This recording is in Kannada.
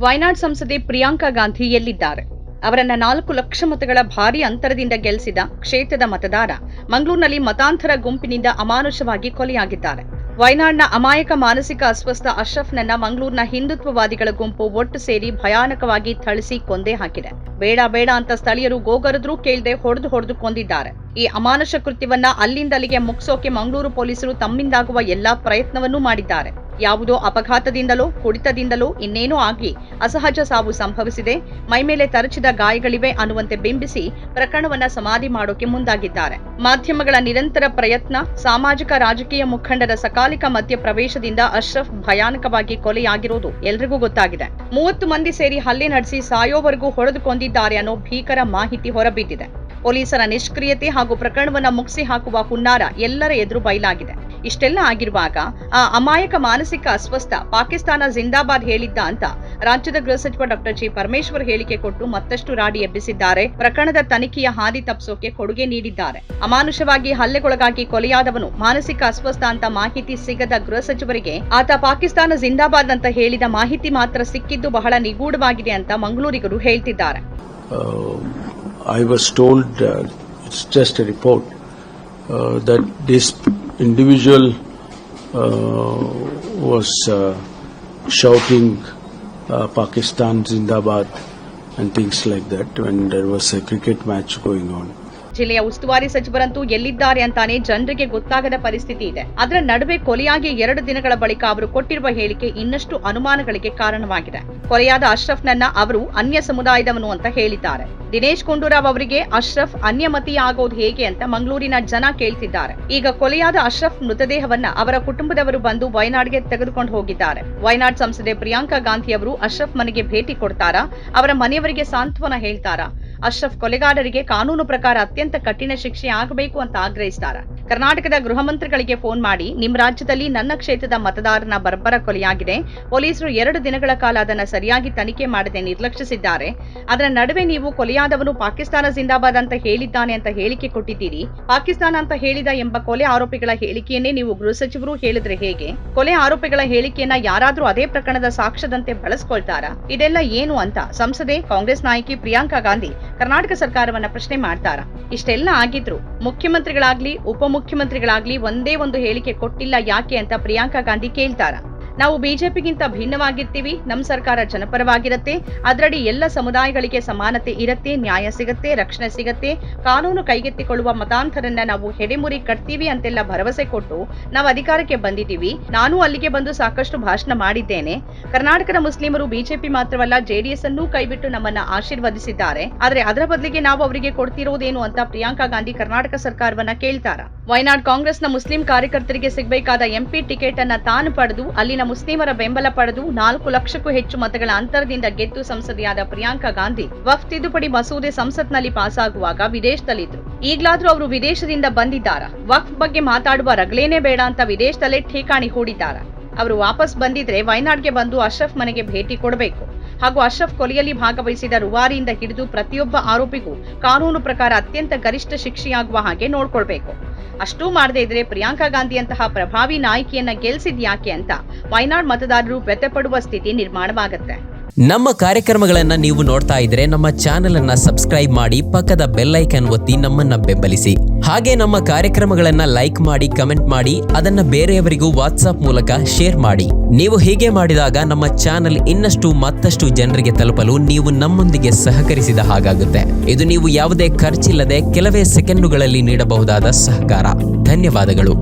ವಯನಾಡ್ ಸಂಸದೆ ಪ್ರಿಯಾಂಕಾ ಗಾಂಧಿ ಎಲ್ಲಿದ್ದಾರೆ? ಅವರನ್ನ 4 ಲಕ್ಷ ಮತಗಳ ಭಾರೀ ಅಂತರದಿಂದ ಗೆಲ್ಲಿಸಿದ ಕ್ಷೇತ್ರದ ಮತದಾರ ಮಂಗಳೂರಿನಲ್ಲಿ ಮತಾಂತರ ಗುಂಪಿನಿಂದ ಅಮಾನುಷವಾಗಿ ಕೊಲೆಯಾಗಿದ್ದಾರೆ. ವಯನಾಡ್ನ ಅಮಾಯಕ ಮಾನಸಿಕ ಅಸ್ವಸ್ಥ ಅಶ್ರಫ್ನನ್ನ ಮಂಗಳೂರಿನ ಹಿಂದುತ್ವವಾದಿಗಳ ಗುಂಪು ಒಟ್ಟು ಸೇರಿ ಭಯಾನಕವಾಗಿ ಥಳಿಸಿ ಕೊಂದೇ ಹಾಕಿದೆ. ಬೇಡ ಬೇಡ ಅಂತ ಸ್ಥಳೀಯರು ಗೋಗರದ್ರೂ ಕೇಳದೆ ಹೊಡೆದು ಕೊಂದಿದ್ದಾರೆ. ಈ ಅಮಾನುಷ ಕೃತ್ಯವನ್ನ ಅಲ್ಲಿಂದಲ್ಲಿಗೆ ಮುಗಿಸೋಕೆ ಮಂಗಳೂರು ಪೊಲೀಸರು ತಮ್ಮಿಂದಾಗುವ ಎಲ್ಲಾ ಪ್ರಯತ್ನವನ್ನೂ ಮಾಡಿದ್ದಾರೆ. ಯಾವುದೋ ಅಪಘಾತದಿಂದಲೋ ಕುಡಿತದಿಂದಲೋ ಇನ್ನೇನೋ ಆಗಿ ಅಸಹಜ ಸಾವು ಸಂಭವಿಸಿದೆ, ಮೈಮೇಲೆ ತರಚಿದ ಗಾಯಗಳಿವೆ ಅನ್ನುವಂತೆ ಬಿಂಬಿಸಿ ಪ್ರಕರಣವನ್ನ ಸಮಾಧಿ ಮಾಡೋಕೆ ಮುಂದಾಗಿದ್ದಾರೆ. ಮಾಧ್ಯಮಗಳ ನಿರಂತರ ಪ್ರಯತ್ನ, ಸಾಮಾಜಿಕ ರಾಜಕೀಯ ಮುಖಂಡರ ಸಕಾಲಿಕ ಮಧ್ಯ ಪ್ರವೇಶದಿಂದ ಅಶ್ರಫ್ ಭಯಾನಕವಾಗಿ ಕೊಲೆಯಾಗಿರೋದು ಎಲ್ರಿಗೂ ಗೊತ್ತಾಗಿದೆ. 30 ಮಂದಿ ಸೇರಿ ಹಲ್ಲೆ ನಡೆಸಿ ಸಾಯೋವರೆಗೂ ಹೊಡೆದು ಕೊಂದಿದ್ದಾರೆ ಅನ್ನೋ ಭೀಕರ ಮಾಹಿತಿ ಹೊರಬಿದ್ದಿದೆ. ಪೊಲೀಸರ ನಿಷ್ಕ್ರಿಯತೆ ಹಾಗೂ ಪ್ರಕರಣವನ್ನ ಮುಗಿಸಿ ಹಾಕುವ ಹುನ್ನಾರ ಎಲ್ಲರ ಎದುರು ಬಯಲಾಗಿದೆ. ಇಷ್ಟೆಲ್ಲ ಆಗಿರುವಾಗ ಆ ಅಮಾಯಕ ಮಾನಸಿಕ ಅಸ್ವಸ್ಥ ಪಾಕಿಸ್ತಾನ ಜಿಂದಾಬಾದ್ ಹೇಳಿದ್ದ ಅಂತ ರಾಜ್ಯದ ಗೃಹ ಸಚಿವ ಡಾಕ್ಟರ್ ಜಿ ಪರಮೇಶ್ವರ್ ಹೇಳಿಕೆ ಕೊಟ್ಟು ಮತ್ತಷ್ಟು ರಾಡಿ ಎಬ್ಬಿಸಿದ್ದಾರೆ. ಪ್ರಕರಣದ ತನಿಖೆಯ ಹಾದಿ ತಪ್ಪಿಸೋಕೆ ಕೊಡುಗೆ ನೀಡಿದ್ದಾರೆ. ಅಮಾನುಷವಾಗಿ ಹಲ್ಲೆಗೊಳಗಾಗಿ ಕೊಲೆಯಾದವನು ಮಾನಸಿಕ ಅಸ್ವಸ್ಥ ಅಂತ ಮಾಹಿತಿ ಸಿಗದ ಗೃಹ ಸಚಿವರಿಗೆ ಆತ ಪಾಕಿಸ್ತಾನ ಜಿಂದಾಬಾದ್ ಅಂತ ಹೇಳಿದ ಮಾಹಿತಿ ಮಾತ್ರ ಸಿಕ್ಕಿದ್ದು ಬಹಳ ನಿಗೂಢವಾಗಿದೆ ಅಂತ ಮಂಗಳೂರಿಗರು ಹೇಳ್ತಿದ್ದಾರೆ. I was told, it's just a report, that this individual was shouting Pakistan Zindabad and things like that when there was a cricket match going on. ಜಿಲ್ಲೆಯ ಉಸ್ತುವಾರಿ ಸಚಿವರಂತೂ ಎಲ್ಲಿದ್ದಾರೆ ಅಂತಾನೆ ಜನರಿಗೆ ಗೊತ್ತಾಗದ ಪರಿಸ್ಥಿತಿ ಇದೆ. ಅದರ ನಡುವೆ ಕೊಲೆಯಾಗಿ 2 ದಿನಗಳ ಬಳಿಕ ಅವರು ಕೊಟ್ಟಿರುವ ಹೇಳಿಕೆ ಇನ್ನಷ್ಟು ಅನುಮಾನಗಳಿಗೆ ಕಾರಣವಾಗಿದೆ. ಕೊಲೆಯಾದ ಅಶ್ರಫ್ನನ್ನ ಅವರು ಅನ್ಯ ಸಮುದಾಯದವನು ಅಂತ ಹೇಳಿದ್ದಾರೆ. ದಿನೇಶ್ ಗುಂಡೂರಾವ್ ಅವರಿಗೆ ಅಶ್ರಫ್ ಅನ್ಯಮತೀಯ ಆಗೋದು ಹೇಗೆ ಅಂತ ಮಂಗಳೂರಿನ ಜನ ಕೇಳ್ತಿದ್ದಾರೆ. ಈಗ ಕೊಲೆಯಾದ ಅಶ್ರಫ್ ಮೃತದೇಹವನ್ನ ಅವರ ಕುಟುಂಬದವರು ಬಂದು ವಯನಾಡ್ಗೆ ತೆಗೆದುಕೊಂಡು ಹೋಗಿದ್ದಾರೆ. ವಯನಾಡ್ ಸಂಸದೆ ಪ್ರಿಯಾಂಕಾ ಗಾಂಧಿ ಅವರು ಅಶ್ರಫ್ ಮನೆಗೆ ಭೇಟಿ ಕೊಡ್ತಾರಾ? ಅವರ ಮನೆಯವರಿಗೆ ಸಾಂತ್ವನ ಹೇಳ್ತಾರಾ? ಅಶ್ರಫ್ ಕೊಲೆಗಾರರಿಗೆ ಕಾನೂನು ಪ್ರಕಾರ ಅತ್ಯಂತ ಕಠಿಣ ಶಿಕ್ಷೆ ಆಗಬೇಕು ಅಂತ ಆಗ್ರಹಿಸಿದಾರ. ಕರ್ನಾಟಕದ ಗೃಹ ಮಂತ್ರಿಗಳಿಗೆ ಫೋನ್ ಮಾಡಿ, ನಿಮ್ಮ ರಾಜ್ಯದಲ್ಲಿ ನನ್ನ ಕ್ಷೇತ್ರದ ಮತದಾರನ ಬರ್ಬರ ಕೊಲೆಯಾಗಿದೆ, ಪೊಲೀಸರು 2 ದಿನಗಳ ಕಾಲ ಅದನ್ನ ಸರಿಯಾಗಿ ತನಿಖೆ ಮಾಡದೆ ನಿರ್ಲಕ್ಷಿಸಿದ್ದಾರೆ, ಅದರ ನಡುವೆ ನೀವು ಕೊಲೆಯಾದವನು ಪಾಕಿಸ್ತಾನ ಜಿಂದಾಬಾದ್ ಅಂತ ಹೇಳಿದ್ದಾನೆ ಅಂತ ಹೇಳಿಕೆ ಕೊಟ್ಟಿದ್ದೀರಿ, ಪಾಕಿಸ್ತಾನ ಅಂತ ಹೇಳಿದ ಎಂಬ ಕೊಲೆ ಆರೋಪಿಗಳ ಹೇಳಿಕೆಯನ್ನೇ ನೀವು ಗೃಹ ಸಚಿವರು ಹೇಳಿದ್ರೆ ಹೇಗೆ? ಕೊಲೆ ಆರೋಪಿಗಳ ಹೇಳಿಕೆಯನ್ನ ಯಾರಾದ್ರೂ ಅದೇ ಪ್ರಕರಣದ ಸಾಕ್ಷ್ಯದಂತೆ ಬಳಸ್ಕೊಳ್ತಾರಾ? ಇದೆಲ್ಲ ಏನು ಅಂತ ಸಂಸದೆ ಕಾಂಗ್ರೆಸ್ ನಾಯಕಿ ಪ್ರಿಯಾಂಕಾ ಗಾಂಧಿ ಕರ್ನಾಟಕ ಸರ್ಕಾರವನ್ನ ಪ್ರಶ್ನೆ ಮಾಡ್ತಾರಾ? ಇಷ್ಟೆಲ್ಲ ಆಗಿದ್ರು ಮುಖ್ಯಮಂತ್ರಿಗಳಾಗ್ಲಿ ಉಪಮುಖ್ಯಮಂತ್ರಿಗಳಾಗ್ಲಿ ಒಂದೇ ಒಂದು ಹೇಳಿಕೆ ಕೊಟ್ಟಿಲ್ಲ ಯಾಕೆ ಅಂತ ಪ್ರಿಯಾಂಕಾ ಗಾಂಧಿ ಕೇಳ್ತಾರ. ನಾವು ಬಿಜೆಪಿಗಿಂತ ಭಿನ್ನವಾಗಿರ್ತೀವಿ, ನಮ್ಮ ಸರ್ಕಾರ ಜನಪರವಾಗಿರುತ್ತೆ, ಅದರಡಿ ಎಲ್ಲ ಸಮುದಾಯಗಳಿಗೆ ಸಮಾನತೆ ಇರುತ್ತೆ, ನ್ಯಾಯ ಸಿಗತ್ತೆ, ರಕ್ಷಣೆ ಸಿಗತ್ತೆ, ಕಾನೂನು ಕೈಗೆತ್ತಿಕೊಳ್ಳುವ ಮತಾಂತರನ್ನ ನಾವು ಹೆಡೆಮುರಿ ಕಟ್ತೀವಿ ಅಂತೆಲ್ಲ ಭರವಸೆ ಕೊಟ್ಟು ನಾವು ಅಧಿಕಾರಕ್ಕೆ ಬಂದಿದ್ದೀವಿ. ನಾನು ಅಲ್ಲಿಗೆ ಬಂದು ಸಾಕಷ್ಟು ಭಾಷಣ ಮಾಡಿದ್ದೇನೆ. ಕರ್ನಾಟಕದ ಮುಸ್ಲಿಮರು ಬಿಜೆಪಿ ಮಾತ್ರವಲ್ಲ ಜೆಡಿಎಸ್ ಅನ್ನೂ ಕೈಬಿಟ್ಟು ನಮ್ಮನ್ನ ಆಶೀರ್ವದಿಸಿದ್ದಾರೆ. ಆದ್ರೆ ಅದರ ಬದಲಿಗೆ ನಾವು ಅವರಿಗೆ ಕೊಡ್ತಿರೋದೇನು ಅಂತ ಪ್ರಿಯಾಂಕಾ ಗಾಂಧಿ ಕರ್ನಾಟಕ ಸರ್ಕಾರವನ್ನ ಕೇಳ್ತಾರ. ವಯನಾಡ್ ಕಾಂಗ್ರೆಸ್ನ ಮುಸ್ಲಿಂ ಕಾರ್ಯಕರ್ತರಿಗೆ ಸಿಗಬೇಕಾದ ಎಂಪಿ ಟಿಕೆಟ್ ಅನ್ನ ತಾನು ಪಡೆದು ಅಲ್ಲಿನ ಮುಸ್ಲಿಮರ ಬೆಂಬಲ ಪಡೆದು 4 ಲಕ್ಷಕ್ಕೂ ಹೆಚ್ಚು ಮತಗಳ ಅಂತರದಿಂದ ಗೆದ್ದು ಸಂಸದೆಯಾದ ಪ್ರಿಯಾಂಕಾ ಗಾಂಧಿ ವಕ್ಫ್ ತಿದ್ದುಪಡಿ ಮಸೂದೆ ಸಂಸತ್ನಲ್ಲಿ ಪಾಸ್ ಆಗುವಾಗ ವಿದೇಶದಲ್ಲಿದ್ರು. ಈಗ್ಲಾದ್ರೂ ಅವರು ವಿದೇಶದಿಂದ ಬಂದಿದ್ದಾರ? ವಕ್ಫ್ ಬಗ್ಗೆ ಮಾತಾಡುವ ರಗಲೇನೇ ಬೇಡ ಅಂತ ವಿದೇಶದಲ್ಲೇ ಠೇಕಾಣಿ ಹೂಡಿದ್ದಾರ. ಅವರು ವಾಪಸ್ ಬಂದಿದ್ರೆ ವಯನಾಡ್ಗೆ ಬಂದು ಅಶ್ರಫ್ ಮನೆಗೆ ಭೇಟಿ ಕೊಡಬೇಕು ಹಾಗೂ ಅಶ್ರಫ್ ಕೊಲೆಯಲ್ಲಿ ಭಾಗವಹಿಸಿದ ರೂವಾರಿಯಿಂದ ಹಿಡಿದು ಪ್ರತಿಯೊಬ್ಬ ಆರೋಪಿಗೂ ಕಾನೂನು ಪ್ರಕಾರ ಅತ್ಯಂತ ಗರಿಷ್ಠ ಶಿಕ್ಷೆಯಾಗುವ ಹಾಗೆ ನೋಡ್ಕೊಳ್ಬೇಕು. ಅಷ್ಟೂ ಮಾಡದೇ ಇದ್ರೆ ಪ್ರಿಯಾಂಕಾ ಗಾಂಧಿಯಂತಹ ಪ್ರಭಾವಿ ನಾಯಕಿಯನ್ನ ಗೆಲ್ಸಿದ್ ಯಾಕೆ ಅಂತ ವಯನಾಡ್ ಮತದಾರರು ವ್ಯಥೆಪಡುವ ಸ್ಥಿತಿ ನಿರ್ಮಾಣವಾಗುತ್ತೆ. ನಮ್ಮ ಕಾರ್ಯಕ್ರಮಗಳನ್ನ ನೀವು ನೋಡ್ತಾ ಇದ್ರೆ ನಮ್ಮ ಚಾನೆಲ್ ಅನ್ನ ಸಬ್ಸ್ಕ್ರೈಬ್ ಮಾಡಿ, ಪಕ್ಕದ ಬೆಲ್ ಐಕಾನ್ ಒತ್ತಿ ನಮ್ಮನ್ನ ಬೆಂಬಲಿಸಿ. ಹಾಗೆ ನಮ್ಮ ಕಾರ್ಯಕ್ರಮಗಳನ್ನ ಲೈಕ್ ಮಾಡಿ, ಕಮೆಂಟ್ ಮಾಡಿ, ಅದನ್ನ ಬೇರೆಯವರಿಗೂ ವಾಟ್ಸ್ಆಪ್ ಮೂಲಕ ಶೇರ್ ಮಾಡಿ. ನೀವು ಹೀಗೆ ಮಾಡಿದಾಗ ನಮ್ಮ ಚಾನೆಲ್ ಮತ್ತಷ್ಟು ಜನರಿಗೆ ತಲುಪಲು ನೀವು ನಮ್ಮೊಂದಿಗೆ ಸಹಕರಿಸಿದ ಹಾಗಾಗುತ್ತೆ. ಇದು ನೀವು ಯಾವುದೇ ಖರ್ಚಿಲ್ಲದೆ ಕೆಲವೇ ಸೆಕೆಂಡುಗಳಲ್ಲಿ ನೀಡಬಹುದಾದ ಸಹಕಾರ. ಧನ್ಯವಾದಗಳು.